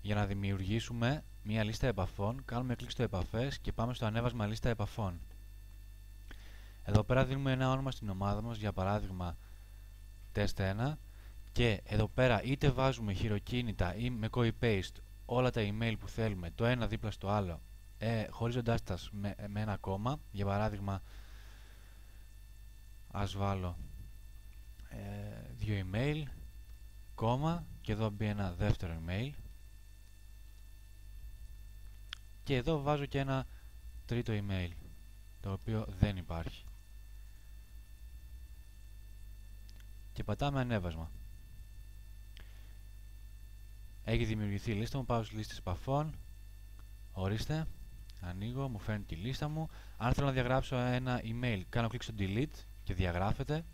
Για να δημιουργήσουμε μια λίστα επαφών, κάνουμε κλικ στο επαφές και πάμε στο ανέβασμα λίστα επαφών. Εδώ πέρα δίνουμε ένα όνομα στην ομάδα μας, για παράδειγμα test1, και εδώ πέρα είτε βάζουμε χειροκίνητα ή με copy-paste όλα τα email που θέλουμε το ένα δίπλα στο άλλο, χωρίζοντάς τα με ένα κόμμα. Για παράδειγμα, ας βάλω δύο email, κόμμα, και εδώ μπει ένα δεύτερο email, και εδώ βάζω και ένα τρίτο email, το οποίο δεν υπάρχει, και πατάμε ανέβασμα. Έχει δημιουργηθεί η λίστα μου. Πάω στις λίστες επαφών, ορίστε, ανοίγω, μου φέρνει τη λίστα μου. Αν θέλω να διαγράψω ένα email, κάνω κλικ στο delete και διαγράφεται.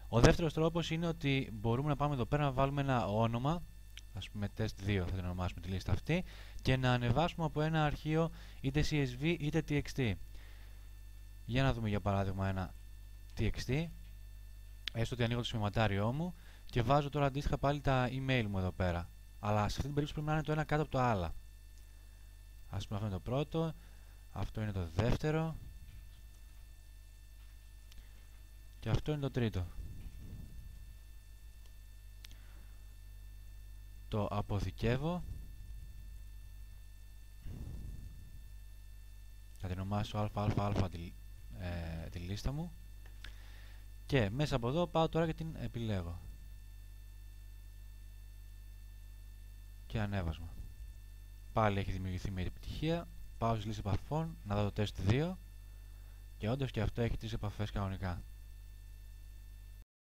Ο δεύτερος τρόπος είναι ότι μπορούμε να πάμε εδώ πέρα να βάλουμε ένα όνομα, ας πούμε test2 θα την ονομάσουμε τη λίστα αυτή, και να ανεβάσουμε από ένα αρχείο είτε CSV είτε TXT. Για να δούμε για παράδειγμα ένα TXT, έστω ότι ανοίγω το σημειωματάριό μου και βάζω τώρα αντίστοιχα πάλι τα email μου εδώ πέρα. Αλλά σε αυτή την περίπτωση πρέπει να είναι το ένα κάτω από το άλλο. Ας πούμε αυτό είναι το πρώτο, αυτό είναι το δεύτερο και αυτό είναι το τρίτο. Το αποθηκεύω, θα την ονομάσω ΑΑΑ τη λίστα μου, και μέσα από εδώ πάω τώρα και την επιλέγω και ανέβασμα. Πάλι έχει δημιουργηθεί με επιτυχία. Πάω στις λίστες επαφών να δω το test 2 και όντως και αυτό έχει 3 επαφές κανονικά.